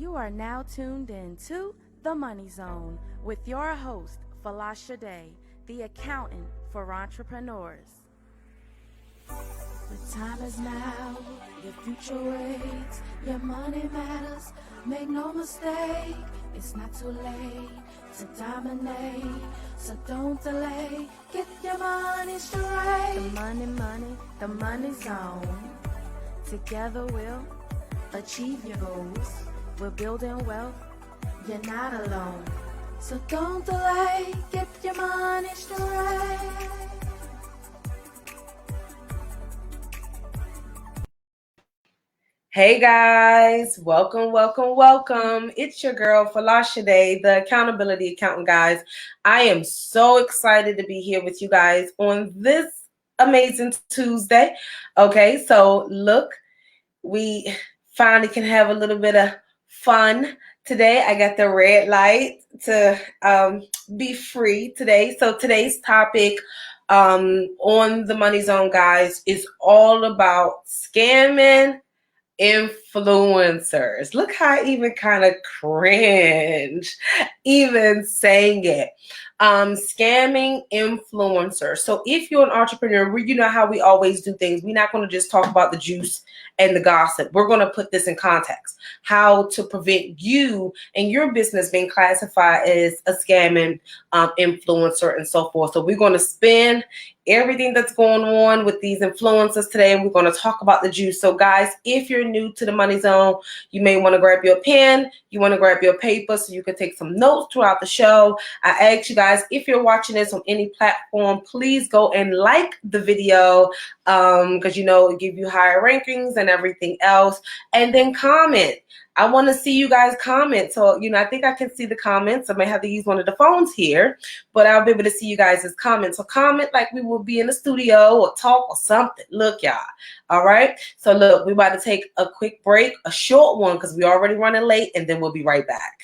You are now tuned in to The Money Zone with your host, Folasade, the accountant for entrepreneurs. The time is now, your future waits, your money matters, make no mistake, it's not too late to dominate, so don't delay, get your money straight. The money zone, together we'll achieve your goals, we're building wealth, you're not alone, so don't delay, get your money straight. Hey guys, welcome. It's your girl Folasade, the accountability accountant, guys. I am so excited to be here with you guys on this amazing Tuesday. Okay, so look, we finally can have a little bit of fun today. I got the red light to be free today. So today's topic on the Money Zone, guys, is all about scamming influencers. Look how I even kind of cringe even saying it. Scamming influencers. So if you're an entrepreneur, you know how we always do things. We're not going to just talk about the juice and the gossip. We're going to put this in context. How to prevent you and your business being classified as a scamming influencer and so forth. So we're going to spin everything that's going on with these influencers today, and we're going to talk about the juice. So guys, if you're new to the Money Zone, you may want to grab your pen, you want to grab your paper so you can take some notes throughout the show. I ask you guys, if you're watching this on any platform, please go and like the video because you know it gives you higher rankings and everything else, and then comment. I want to see you guys comment. So, you know, I think I can see the comments. I may have to use one of the phones here, but I'll be able to see you guys' comments. So comment like we will be in the studio or talk or something. Look, y'all. All right. So look, we're about to take a quick break, a short one, because we're already running late, and then we'll be right back.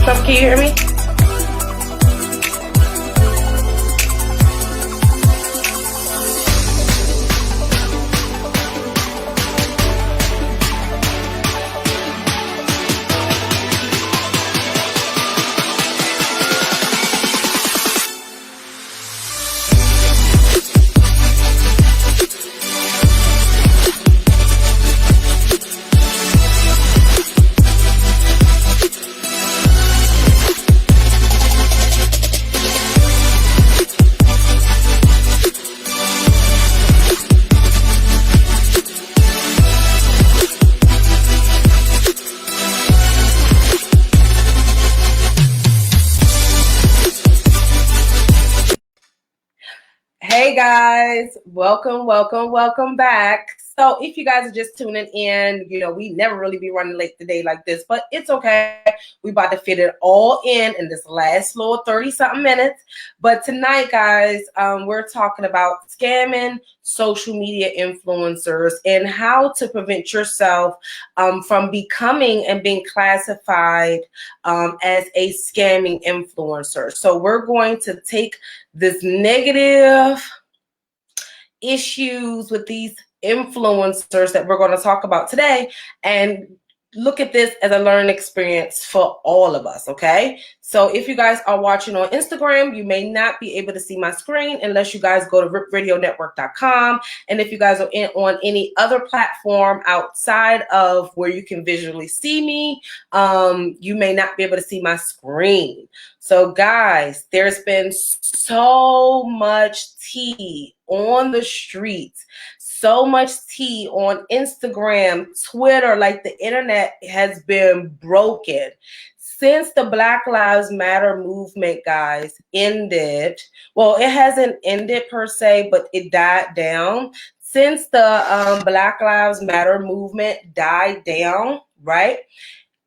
stuff. Can you hear me? Hey guys, welcome back. So if you guys are just tuning in, you know, we never really be running late today like this, but it's okay. We about to fit it all in this last little 30-something minutes. But tonight, guys, we're talking about scamming social media influencers and how to prevent yourself from becoming and being classified as a scamming influencer. So we're going to take this negative issues with these influencers that we're going to talk about today and look at this as a learning experience for all of us, okay? So if you guys are watching on Instagram, you may not be able to see my screen unless you guys go to ripradionetwork.com. And if you guys are on any other platform outside of where you can visually see me, you may not be able to see my screen. So guys, there's been so much tea on the streets, so much tea on Instagram, Twitter, like the internet has been broken. Since the Black Lives Matter movement, guys, ended, well, it hasn't ended per se, but it died down. Since the Black Lives Matter movement died down, right?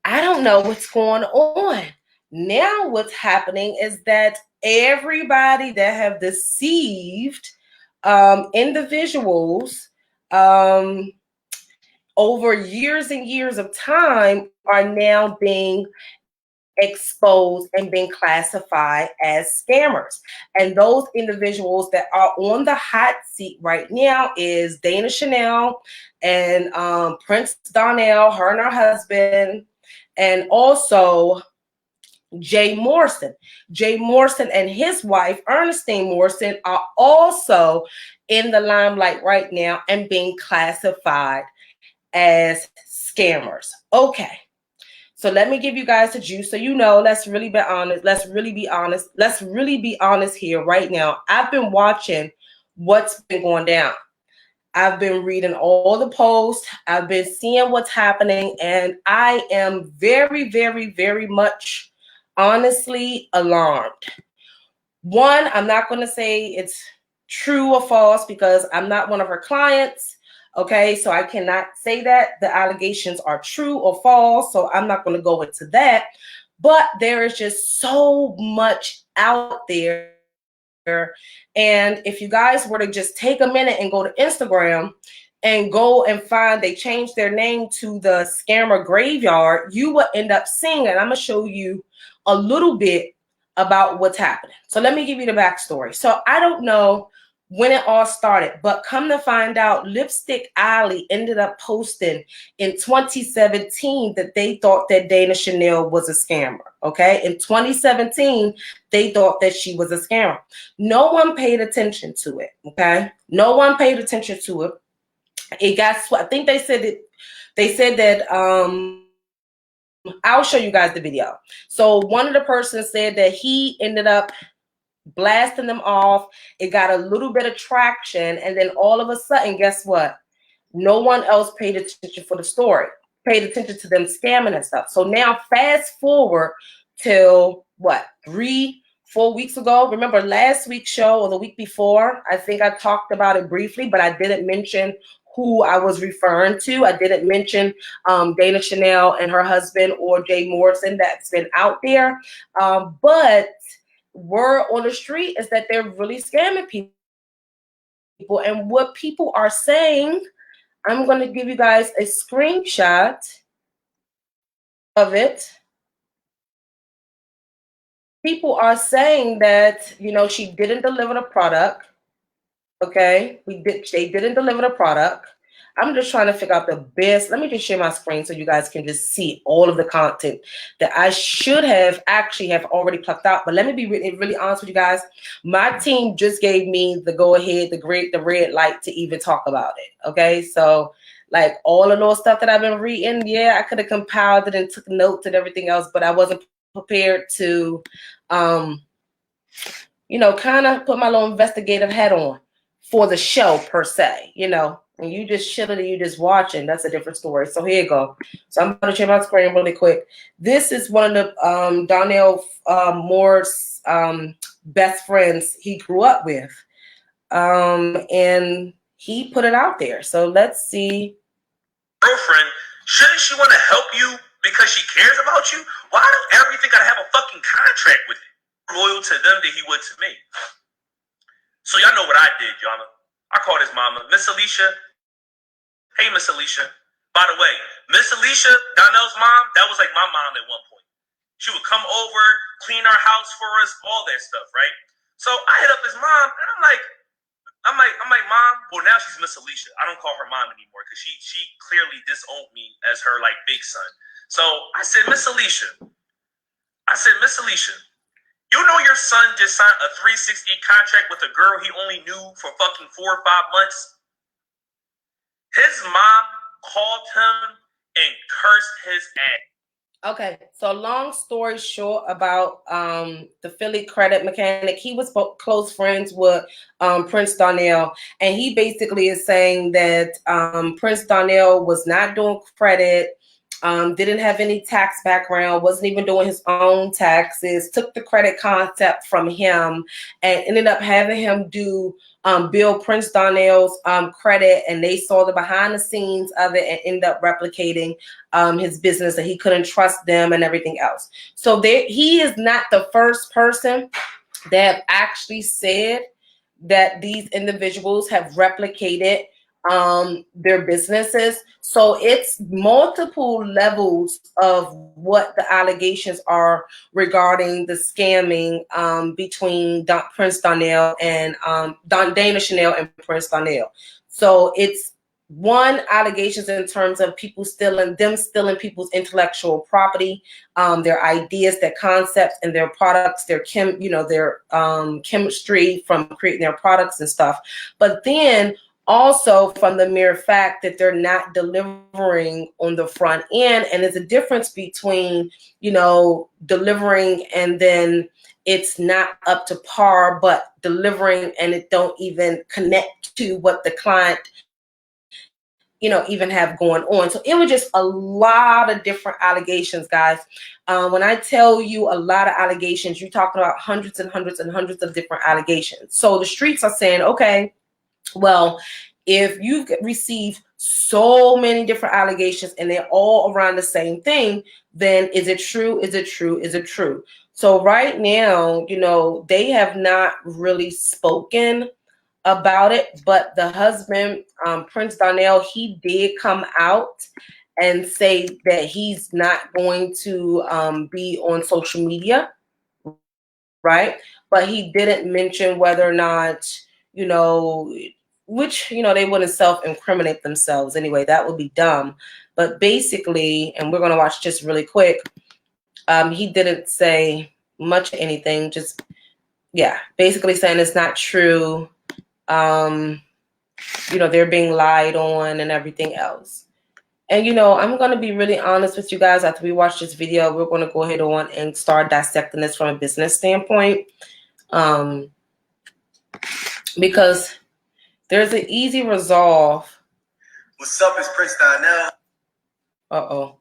I don't know what's going on. Now what's happening is that everybody that have deceived individuals over years and years of time are now being exposed and being classified as scammers. And those individuals that are on the hot seat right now is Dana Chanel and Prince Donnell, her and her husband, and also Jay Morrison. Jay Morrison and his wife, Ernestine Morrison, are also in the limelight right now and being classified as scammers. Okay. So let me give you guys the juice so you know, let's really be honest. Let's really be honest here right now. I've been watching what's been going down. I've been reading all the posts. I've been seeing what's happening, and I am very, very, very much honestly alarmed. One, I'm not going to say it's true or false because I'm not one of her clients. Okay, so I cannot say that the allegations are true or false. So I'm not going to go into that. But there is just so much out there. And if you guys were to just take a minute and go to Instagram and go and find they changed their name to the scammer graveyard, you will end up seeing it. I'm going to show you a little bit about what's happening. So let me give you the backstory. So I don't know when it all started, but come to find out, Lipstick Alley ended up posting in 2017 that they thought that Dana Chanel was a scammer. Okay, in 2017, they thought that she was a scammer. No one paid attention to it. Okay, no one paid attention to it. It got, I think they said that I'll show you guys the video. So one of the persons said that he ended up blasting them off. It got a little bit of traction, and then all of a sudden, guess what? No one else paid attention for the story, paid attention to them scamming and stuff. So now fast forward till what, 3-4 weeks ago. Remember last week's show or the week before, I think I talked about it briefly, but I didn't mention who I was referring to. I didn't mention Dana Chanel and her husband or Jay Morrison that's been out there. But word on the street is that they're really scamming people. And what people are saying, I'm going to give you guys a screenshot of it. people are saying that, you know, she didn't deliver the product. Okay, they didn't deliver the product. I'm just trying to figure out the best. Let me just share my screen so you guys can just see all of the content that I should have actually have already plucked out. But let me be really honest with you guys. My team just gave me the go ahead, the red light to even talk about it. Okay, so like all the little stuff that I've been reading, yeah, I could have compiled it and took notes and everything else, but I wasn't prepared to, you know, kind of put my little investigative hat on for the show per se, you know. And you just chilling and you just watching, that's a different story. So here you go. So I'm going to share my screen really quick. This is one of the Donnell Moore's best friends he grew up with. And he put it out there. So let's see. Girlfriend, shouldn't she want to help you because she cares about you? Why do everything gotta have a fucking contract with it? Loyal to them than he would to me. So y'all know what I did, y'all. I called his mama, Miss Alicia. Hey, Miss Alicia. By the way, Miss Alicia, Donnell's mom, that was like my mom at one point. She would come over, clean our house for us, all that stuff, right? So I hit up his mom, and I'm like, Mom. Well, now she's Miss Alicia. I don't call her mom anymore because she clearly disowned me as her like big son. So I said, Miss Alicia. You know your son just signed a 360 contract with a girl he only knew for fucking 4 or 5 months? His mom called him and cursed his ass. Okay, so long story short about the Philly credit mechanic, he was close friends with Prince Donnell, and he basically is saying that Prince Donnell was not doing credit, didn't have any tax background, wasn't even doing his own taxes, took the credit concept from him and ended up having him do Bill Prince Donnell's credit, and they saw the behind the scenes of it and ended up replicating his business, and he couldn't trust them and everything else. So he is not the first person that actually said that these individuals have replicated their businesses. So it's multiple levels of what the allegations are regarding the scamming between Prince Donnell and Dana Chanel and Prince Donnell. So it's one, allegations in terms of people stealing people's intellectual property, their ideas, their concepts, and their products, their chemistry from creating their products and stuff. But then also from the mere fact that they're not delivering on the front end. And there's a difference between, you know, delivering and then it's not up to par, but delivering and it don't even connect to what the client, you know, even have going on. So it was just a lot of different allegations, guys. When I tell you a lot of allegations, you're talking about hundreds and hundreds and hundreds of different allegations. So the streets are saying, okay, well, if you receive so many different allegations and they're all around the same thing, then is it true? Is it true? Is it true? So right now, you know, they have not really spoken about it, but the husband, Prince Donnell, he did come out and say that he's not going to be on social media, right? But he didn't mention whether or not, you know, which, you know, they wouldn't self-incriminate themselves anyway. That would be dumb. But basically, and we're going to watch just really quick, he didn't say much of anything. Just, yeah, basically saying it's not true. You know, they're being lied on and everything else. And, you know, I'm going to be really honest with you guys. After we watch this video, we're going to go ahead on and start dissecting this from a business standpoint. Because there's an easy resolve. What's up, it's Prince Donnell. Uh-oh.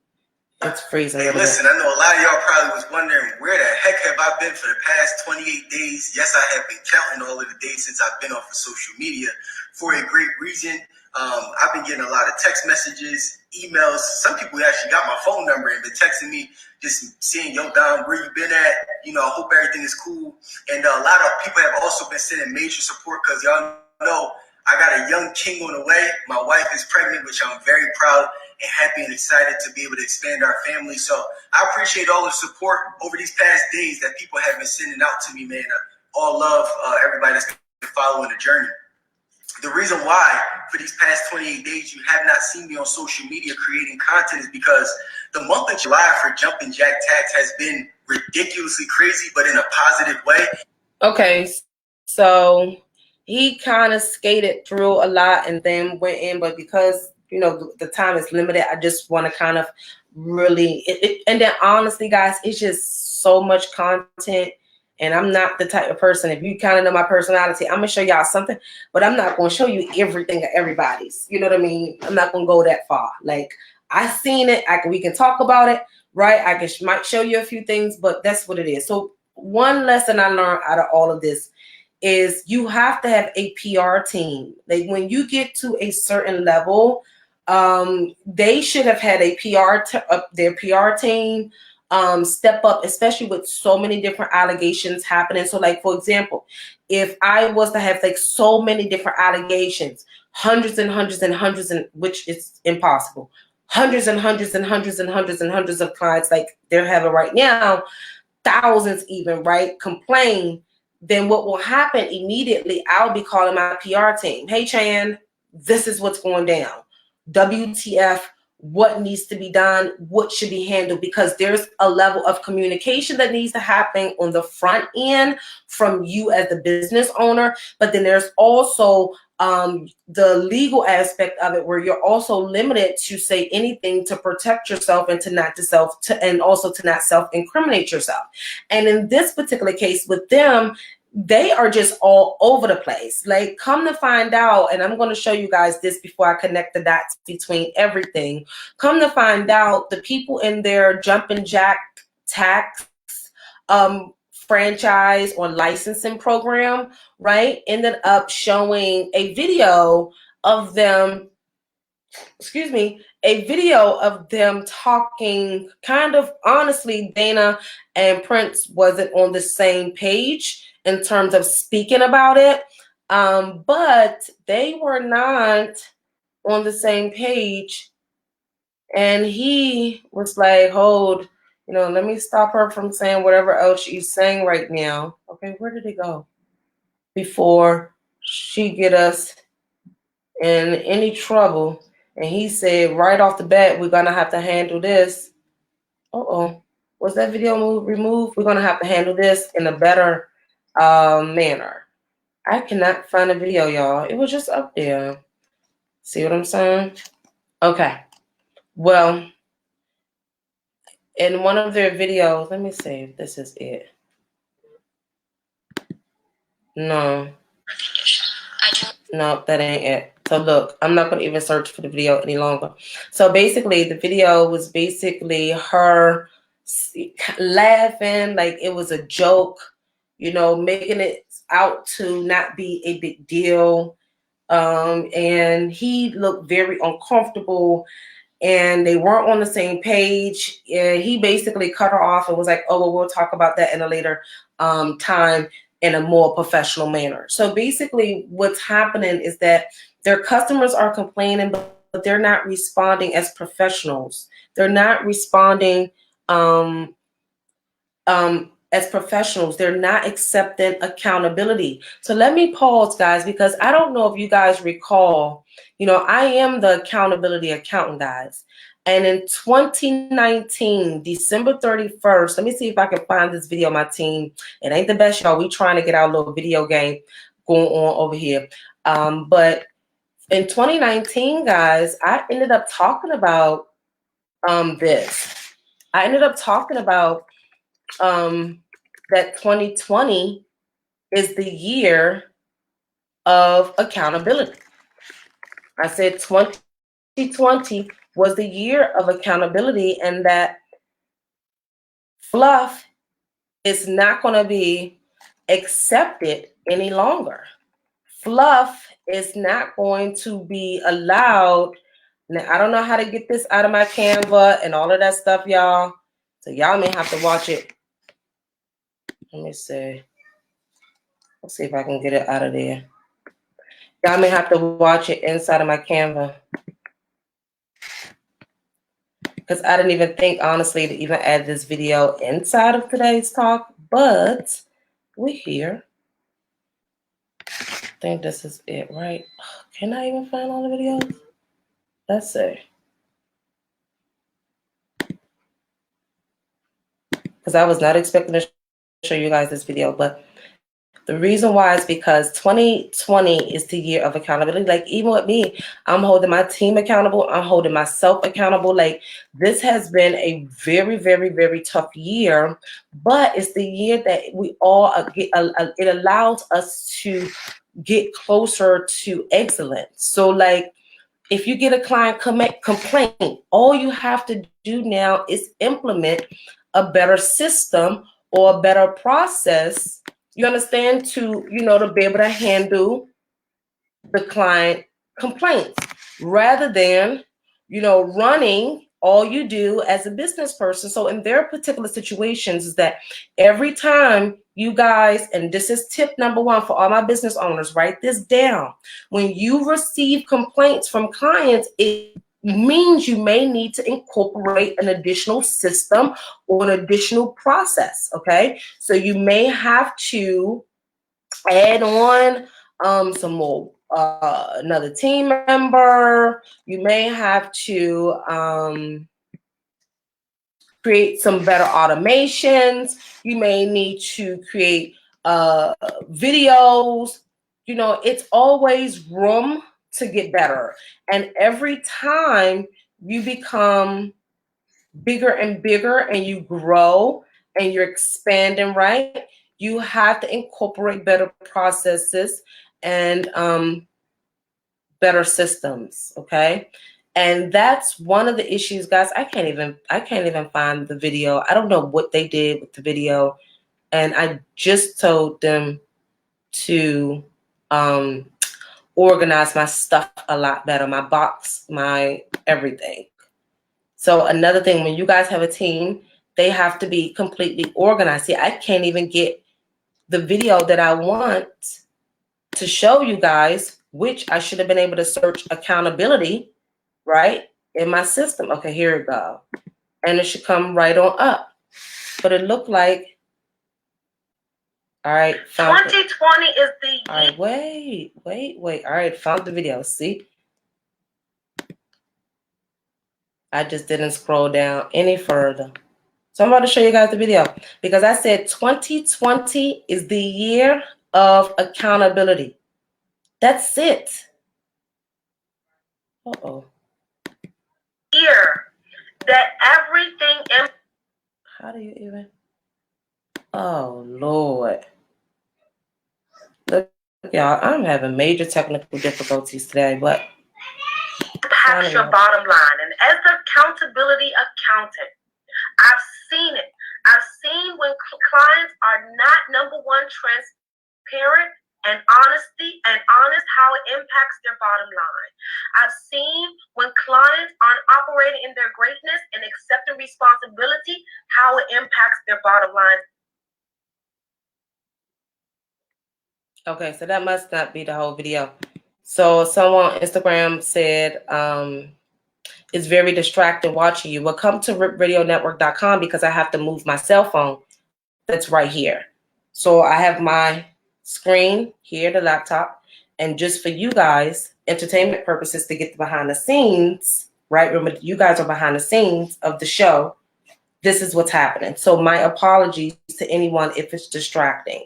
It's freezing. Hey, listen, I know a lot of y'all probably was wondering, where the heck have I been for the past 28 days? Yes, I have been counting all of the days since I've been off of social media for a great reason. I've been getting a lot of text messages, emails. Some people actually got my phone number and been texting me, just saying, yo, Don, where you been at? You know, I hope everything is cool. And a lot of people have also been sending major support because y'all know I got a young king on the way. My wife is pregnant, which I'm very proud. and happy and excited to be able to expand our family. So I appreciate all the support over these past days that people have been sending out to me, man. All love everybody that's been following the journey. The reason why for these past 28 days you have not seen me on social media creating content is because the month of July for Jumpin' Jack Tax has been ridiculously crazy, but in a positive way. Okay, so he kind of skated through a lot and then went in, but because, you know, the time is limited, I just want to kind of really, and then honestly, guys, it's just so much content. And I'm not the type of person, if you kind of know my personality, I'm going to show y'all something, but I'm not going to show you everything of everybody's. You know what I mean? I'm not going to go that far. Like, I seen it. We can talk about it, right? Might show you a few things, but that's what it is. So one lesson I learned out of all of this is you have to have a PR team. Like, when you get to a certain level, they should have had a their PR team step up, especially with so many different allegations happening. So, like, for example, if I was to have like so many different allegations, hundreds and hundreds and hundreds, and which is impossible, hundreds and hundreds and hundreds and hundreds and hundreds of clients like they're having right now, thousands even, right, complain, then what will happen immediately, I'll be calling my PR team. Hey, Chan, this is what's going down. WTF, what needs to be done, what should be handled, because there's a level of communication that needs to happen on the front end from you as the business owner. But then there's also the legal aspect of it, where you're also limited to say anything to protect yourself and and also to not self-incriminate yourself. And in this particular case with them, they are just all over the place. Like, come to find out, and I'm going to show you guys this before I connect the dots between everything. Come to find out, the people in their Jumpin' Jack Tax franchise or licensing program, right, ended up showing a video of them, talking kind of honestly. Dana and Prince wasn't on the same page in terms of speaking about it, but they were not on the same page. And he was like, hold, let me stop her from saying whatever else she's saying right now. Okay, where did it go? Before she get us in any trouble. And he said right off the bat, we're going to have to handle this. Uh-oh. Was that video removed? We're going to have to handle this in a better manner. I cannot find a video, y'all. It was just up there. See what I'm saying? Okay. Well, in one of their videos, let me see if this is it. No, that ain't it. So look, I'm not going to even search for the video any longer. So basically, the video was basically her laughing like it was a joke, making it out to not be a big deal. And he looked very uncomfortable, and they weren't on the same page. And he basically cut her off and was like, oh, well, we'll talk about that in a later time in a more professional manner. So basically what's happening is that their customers are complaining, but they're not responding as professionals. They're not responding as professionals. They're not accepting accountability. So let me pause, guys, because I don't know if you guys recall, I am the accountability accountant, guys. And in 2019, December 31st, let me see if I can find this video, my team. It ain't the best, y'all. We trying to get our little video game going on over here. But in 2019, guys, I ended up talking about this. I ended up talking about that 2020 is the year of accountability. I said 2020 was the year of accountability, and that fluff is not going to be accepted any longer. Fluff is not going to be allowed. Now, I don't know how to get this out of my Canva and all of that stuff, y'all. So y'all may have to watch it. Let me see. Let's see if I can get it out of there. Y'all may have to watch it inside of my Canva. because I didn't even think, honestly, to even add this video inside of today's talk, but we're here. I think this is it, right? Can I even find all the videos? Let's see. Because I was not expecting to show you guys this video, but the reason why is because 2020 is the year of accountability. Like, even with me, I'm holding my team accountable. I'm holding myself accountable. Like, this has been a very, very, very tough year, but it's the year that we all get, it allows us to get closer to excellence. So, like, if you get a client complaint, all you have to do now is implement a better system or a better process, you understand, to, to be able to handle the client complaints rather than, running all you do as a business person. So in their particular situations is that every time you guys, and this is tip number one for all my business owners, write this down. When you receive complaints from clients, it means you may need to incorporate an additional system or an additional process. Okay. So you may have to add on some more, another team member. You may have to create some better automations. You may need to create videos. It's always room to get better. And every time you become bigger and bigger and you grow and you're expanding, right, you have to incorporate better processes and better systems. Okay. And that's one of the issues, guys. I can't even find the video. I don't know what they did with the video. And I just told them to organize my stuff a lot better, my box, my everything. So another thing, when you guys have a team, they have to be completely organized. See, I can't even get the video that I want to show you guys, which I should have been able to search accountability, right, in my system. Okay, here it go. And it should come right on up. But it looked like, all right. 2020 is the year. All right, wait. All right, found the video. See? I just didn't scroll down any further. So I'm about to show you guys the video because I said 2020 is the year of accountability. That's it. Uh-oh. Year that everything. How do you even? Oh, Lord. Look, y'all, I'm having major technical difficulties today, but impacts your bottom line. And as the accountability accountant, I've seen it. I've seen when clients are not, number one, transparent and honest how it impacts their bottom line. I've seen when clients aren't operating in their greatness and accepting responsibility, how it impacts their bottom line. Okay, so that must not be the whole video. So someone on Instagram said, it's very distracting watching you. Well, come to ripradionetwork.com because I have to move my cell phone that's right here. So I have my screen here, the laptop, and just for you guys, entertainment purposes, to get the behind the scenes, right? Remember, you guys are behind the scenes of the show. This is what's happening. So my apologies to anyone if it's distracting.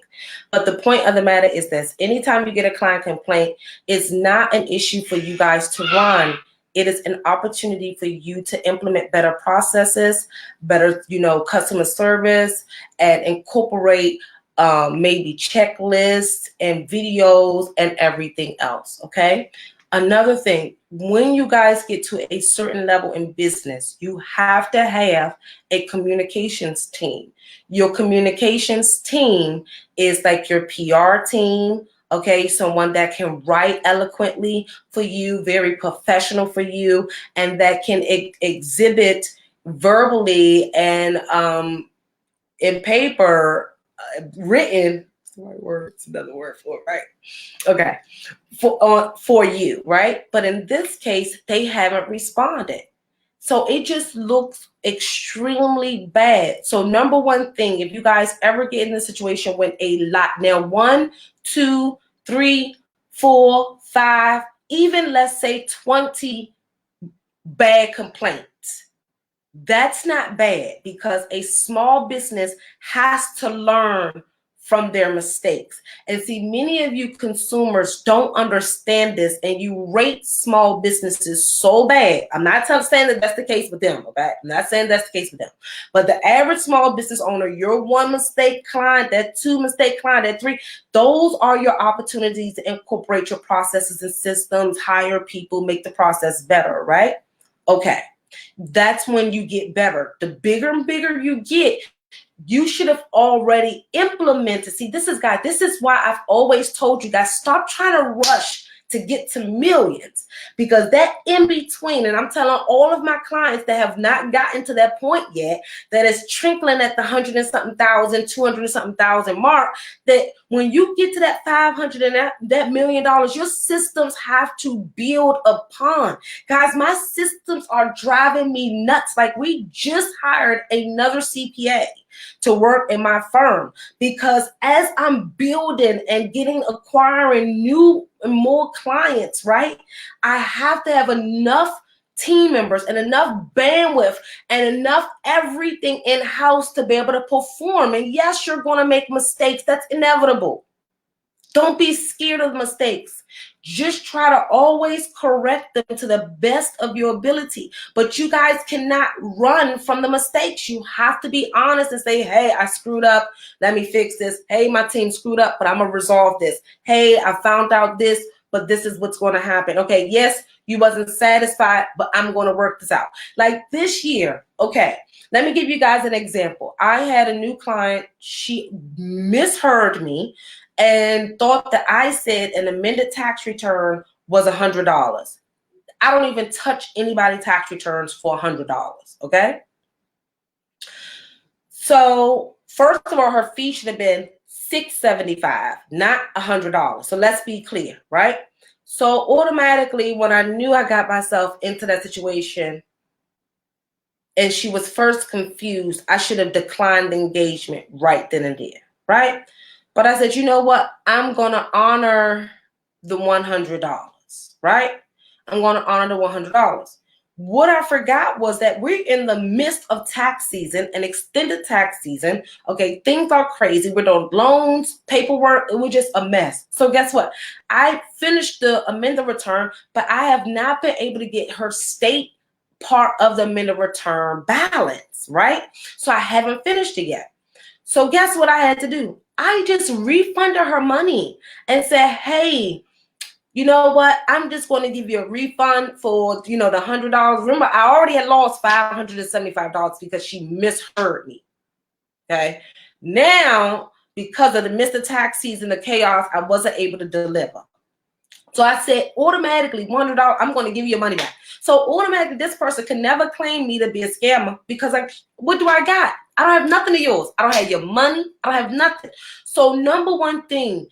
But the point of the matter is this. Anytime you get a client complaint, it's not an issue for you guys to run. It is an opportunity for you to implement better processes, better, customer service, and incorporate maybe checklists and videos and everything else. Okay. Another thing, when you guys get to a certain level in business, you have to have a communications team. Your communications team is like your PR team, okay? Someone that can write eloquently for you, very professional for you, and that can exhibit verbally and in paper, written. Right word, it's another word for it, right? Okay, for you, right? But in this case, they haven't responded. So it just looks extremely bad. So number one thing, if you guys ever get in the situation when a lot, now 1, 2, 3, 4, 5, even let's say 20 bad complaints, that's not bad, because a small business has to learn from their mistakes. And see, many of you consumers don't understand this, and you rate small businesses so bad. I'm not saying that that's the case with them, okay? I'm not saying that's the case with them. But the average small business owner, your 1 mistake client, that 2 mistake client, that 3, those are your opportunities to incorporate your processes and systems, hire people, make the process better, right? Okay. That's when you get better. The bigger and bigger you get, you should have already implemented. See, this is why I've always told you guys, stop trying to rush to get to millions, because that in between, and I'm telling all of my clients that have not gotten to that point yet, that is trickling at the 100 and something thousand, 200 and something thousand mark, that when you get to that 500 and that $1 million, your systems have to build upon. Guys, my systems are driving me nuts. Like, we just hired another CPA to work in my firm, because as I'm building and acquiring new and more clients, right, I have to have enough team members and enough bandwidth and enough everything in-house to be able to perform. And yes, you're going to make mistakes. That's inevitable. Don't be scared of mistakes. Just try to always correct them to the best of your ability. But you guys cannot run from the mistakes. You have to be honest and say, hey, I screwed up. Let me fix this. Hey, my team screwed up, but I'm going to resolve this. Hey, I found out this, but this is what's going to happen. Okay, yes, you wasn't satisfied, but I'm going to work this out. Like this year, okay, let me give you guys an example. I had a new client. She misheard me and thought that I said an amended tax return was $100. I don't even touch anybody's tax returns for $100, okay? So first of all, her fee should have been $675, not $100. So let's be clear, right? So automatically, when I knew I got myself into that situation and she was first confused, I should have declined the engagement right then and there, right? But I said, you know what? I'm going to honor the $100, right? I'm going to honor the $100. What I forgot was that we're in the midst of tax season, an extended tax season. Okay, things are crazy. We're doing loans, paperwork. It was just a mess. So guess what? I finished the amended return, but I have not been able to get her state part of the amended return balance, right? So I haven't finished it yet. So guess what I had to do? I just refunded her money and said, hey, you know what? I'm just going to give you a refund for, the $100. Remember, I already had lost $575 because she misheard me. Okay. Now, because of the Mr. Tax season, the chaos, I wasn't able to deliver. So I said, automatically, $100, I'm going to give you your money back. So automatically, this person can never claim me to be a scammer, because what do I got? I don't have nothing of yours. I don't have your money. I don't have nothing. So number one thing,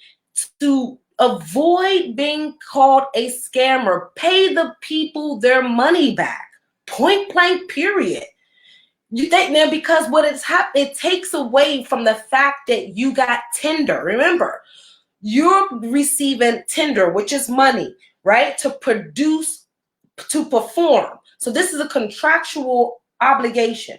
to avoid being called a scammer, pay the people their money back. Point blank, period. You think now, because what has happened, it takes away from the fact that you got tender. Remember, you're receiving tender, which is money, right? To produce, to perform. So this is a contractual obligation,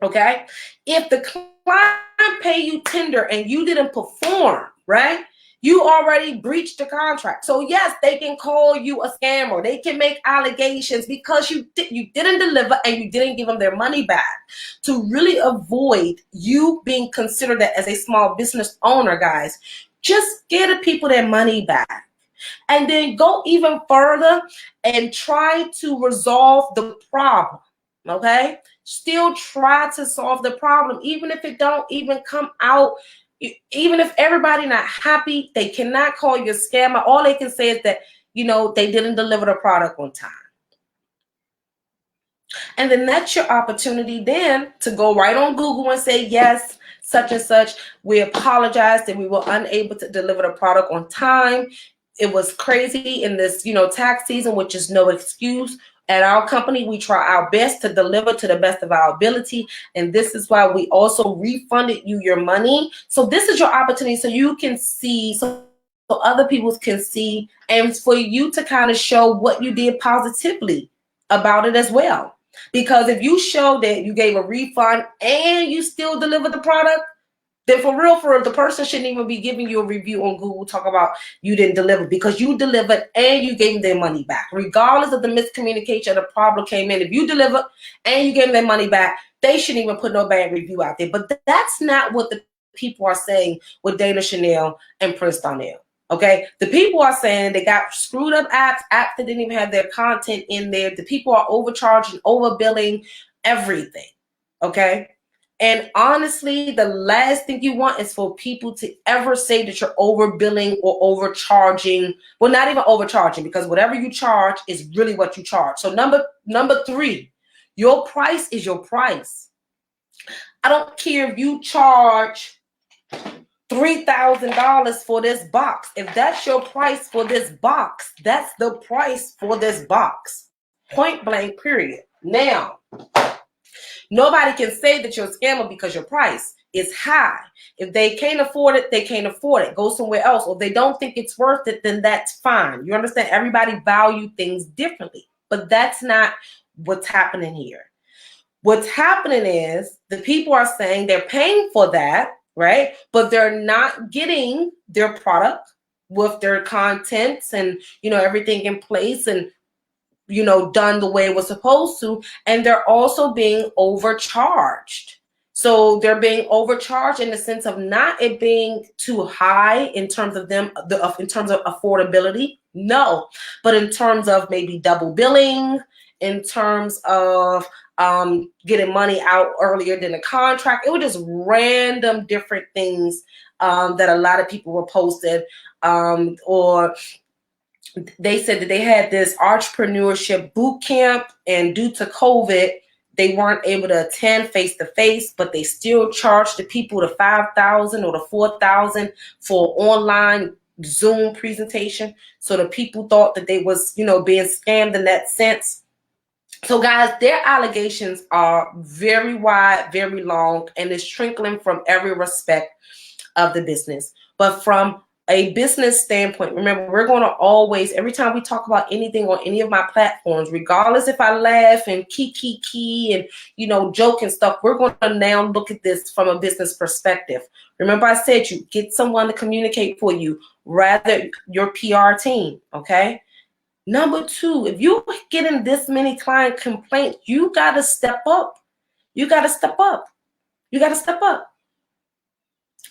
okay? If the client pay you tender and you didn't perform, right? You already breached the contract. So yes, they can call you a scammer. They can make allegations because you didn't deliver and you didn't give them their money back. To really avoid you being considered as a small business owner, guys, just give the people their money back. And then go even further and try to resolve the problem, okay? Still try to solve the problem, even if it don't even come out. Even if everybody not happy, they cannot call you a scammer. All they can say is that, they didn't deliver the product on time. And then that's your opportunity then to go right on Google and say, yes, such and such, we apologize that we were unable to deliver the product on time. It was crazy in this, tax season, which is no excuse. At our company, we try our best to deliver to the best of our ability. And this is why we also refunded you your money. So this is your opportunity so you can see, so other people can see, and for you to kind of show what you did positively about it as well. Because if you show that you gave a refund and you still deliver the product, then for real, the person shouldn't even be giving you a review on Google talk about you didn't deliver, because you delivered and you gave them their money back. Regardless of the miscommunication, the problem came in. If you deliver and you gave them their money back, they shouldn't even put no bad review out there. But that's not what the people are saying with Dana Chanel and Prince Donnell. Okay, the people are saying they got screwed up apps that didn't even have their content in there. The people are overcharging, overbilling, everything. Okay. And honestly, the last thing you want is for people to ever say that you're overbilling or overcharging. Well, not even overcharging, because whatever you charge is really what you charge. So number 3, your price is your price. I don't care if you charge $3,000 for this box. If that's your price for this box, that's the price for this box. Point blank, period. Now, nobody can say that you're a scammer because your price is high. If they can't afford it, they can't afford it. Go somewhere else. Or if they don't think it's worth it, then that's fine. You understand? Everybody value things differently. But that's not what's happening here. What's happening is the people are saying they're paying for that, right? But they're not getting their product with their contents and, everything in place and, done the way it was supposed to. And they're also being overcharged. So they're being overcharged in the sense of not it being too high in terms of in terms of affordability. No, but in terms of maybe double billing, in terms of getting money out earlier than the contract. It was just random different things that a lot of people were posted, or they said that they had this entrepreneurship boot camp, and due to COVID, they weren't able to attend face-to-face, but they still charged the people the $5,000 or the $4,000 for online Zoom presentation. So the people thought that they was, being scammed in that sense. So guys, their allegations are very wide, very long, and it's trickling from every respect of the business. But from a business standpoint, remember, we're going to always, every time we talk about anything on any of my platforms, regardless if I laugh and key and, joke and stuff, we're going to now look at this from a business perspective. Remember, I said you get someone to communicate for you, rather your PR team, okay? Number 2, if you're getting this many client complaints, you got to step up. You got to step up. You got to step up.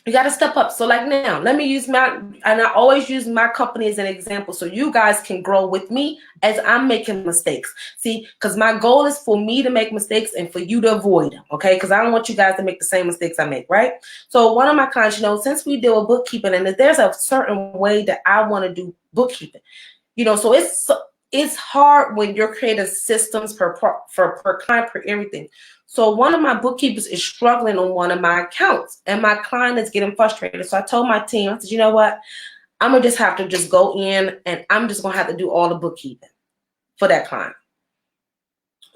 You got to step up. So like now, let me use and I always use my company as an example so you guys can grow with me as I'm making mistakes. See, because my goal is for me to make mistakes and for you to avoid them, okay? Because I don't want you guys to make the same mistakes I make, right? So one of my clients, since we deal with bookkeeping, and there's a certain way that I want to do bookkeeping, so it's hard when you're creating systems per client, per everything. So one of my bookkeepers is struggling on one of my accounts, and my client is getting frustrated. So I told my team, I said, you know what? I'm going to just have to just go in, and I'm just going to have to do all the bookkeeping for that client.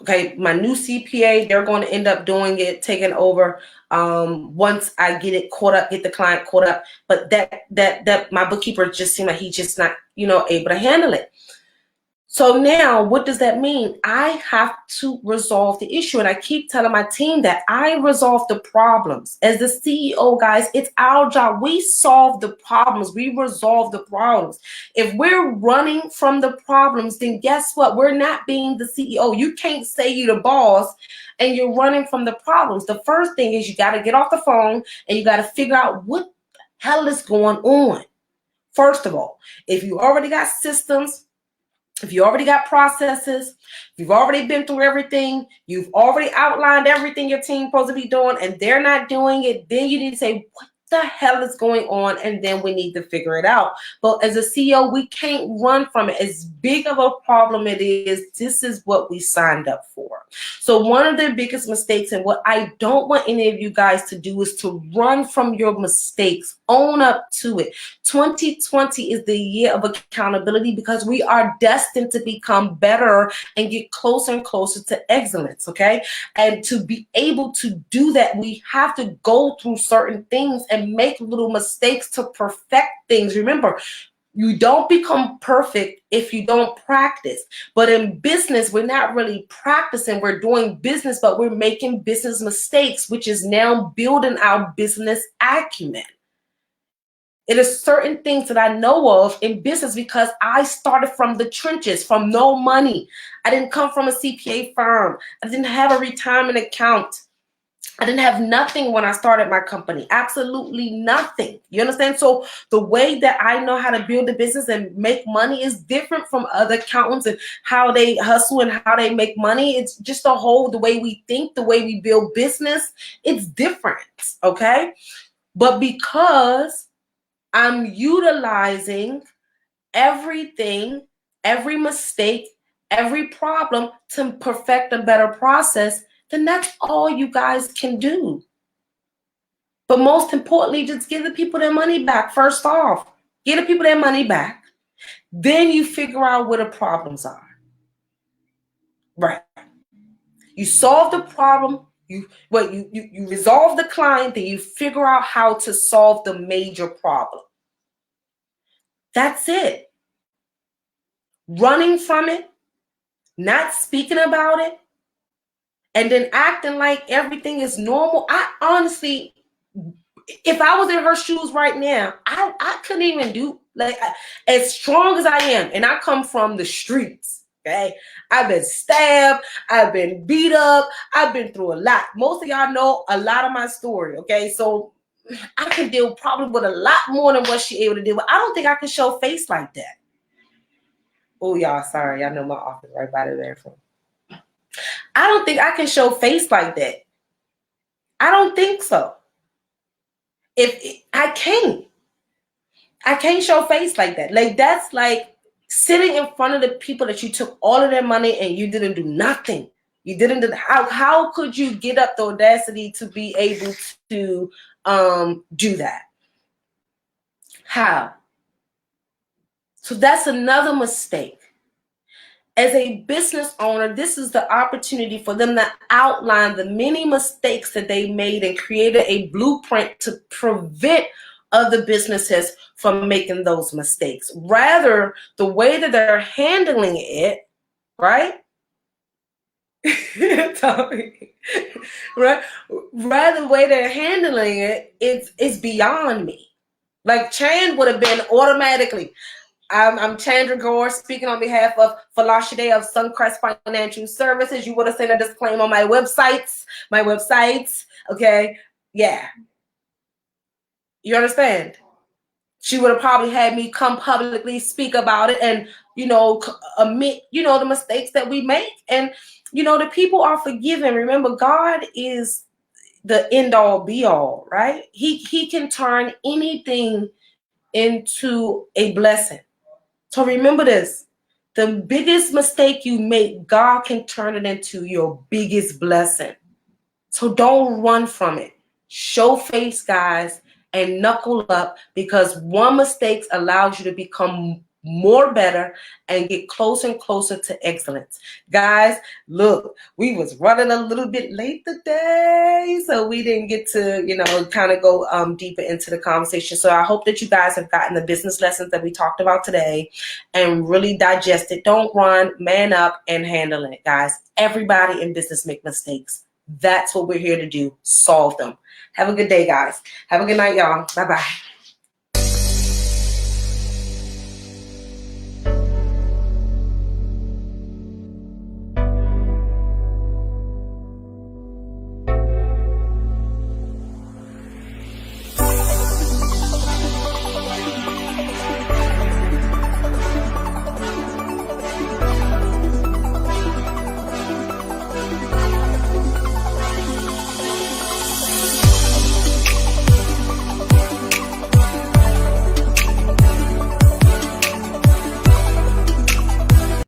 Okay, my new CPA, they're going to end up doing it, taking over once I get it caught up, get the client caught up. But that my bookkeeper just seemed like he's just not, able to handle it. So now what does that mean? I have to resolve the issue. And I keep telling my team that I resolve the problems. As the CEO, guys, it's our job. We solve the problems. We resolve the problems. If we're running from the problems, then guess what? We're not being the CEO. You can't say you're the boss and you're running from the problems. The first thing is you got to get off the phone and you got to figure out what the hell is going on. First of all, if you already got systems, if you already got processes, you've already been through everything, you've already outlined everything your team's supposed to be doing, and they're not doing it, then you need to say, what the hell is going on, and then we need to figure it out. But as a CEO, we can't run from it. As big of a problem it is, this is what we signed up for. So one of the biggest mistakes, and what I don't want any of you guys to do, is to run from your mistakes. Own up to it. 2020 is the year of accountability, because we are destined to become better and get closer and closer to excellence, okay? And to be able to do that, we have to go through certain things and make little mistakes to perfect things. Remember, you don't become perfect if you don't practice. But in business, we're not really practicing. We're doing business, but we're making business mistakes, which is now building our business acumen. It is certain things that I know of in business because I started from the trenches, from no money. I didn't come from a CPA firm. I didn't have a retirement account. I didn't have nothing when I started my company, absolutely nothing. You understand? So the way that I know how to build a business and make money is different from other accountants and how they hustle and how they make money. It's just the way we think, the way we build business, it's different, okay? But because I'm utilizing everything, every mistake, every problem to perfect a better process, then that's all you guys can do. But most importantly, just give the people their money back. First off, give the people their money back. Then you figure out where the problems are. Right. You solve the problem. You resolve the client, then you figure out how to solve the major problem. That's it. Running from it, not speaking about it, and then acting like everything is normal. I honestly, if I was in her shoes right now, I couldn't even do, like, as strong as I am, and I come from the streets, okay? I've been stabbed, I've been beat up, I've been through a lot. Most of y'all know a lot of my story, okay? So I can deal probably with a lot more than what she able to deal with. I don't think I can show face like that. Oh, y'all, sorry. I know my office right by there. I don't think I can show face like that. I don't think so. I can't show face like that. Like, that's like sitting in front of the people that you took all of their money and you didn't do nothing. You didn't do, how could you get up the audacity to be able to do that? How? So that's another mistake. As a business owner, this is the opportunity for them to outline the many mistakes that they made and created a blueprint to prevent other businesses from making those mistakes. Rather, the way that they're handling it, right? Right? Rather, the way they're handling it, it's beyond me. Like, Chan would have been automatically. I'm Chandra Gore, speaking on behalf of Folasade of Suncrest Financial Services. You would have seen a disclaimer on my websites, okay? Yeah. You understand? She would have probably had me come publicly speak about it and, admit, the mistakes that we make. And, the people are forgiven. Remember, God is the end all be all, right? He can turn anything into a blessing. So remember this, the biggest mistake you make, God can turn it into your biggest blessing. So don't run from it. Show face, guys, and knuckle up, because one mistake allows you to become more better and get closer and closer to excellence. Guys, look, we was running a little bit late today, so we didn't get to, kind of go deeper into the conversation. So I hope that you guys have gotten the business lessons that we talked about today and really digest it. Don't run, man up, and handle it, guys. Everybody in business make mistakes. That's what we're here to do, solve them. Have a good day, guys. Have a good night, y'all. Bye-bye.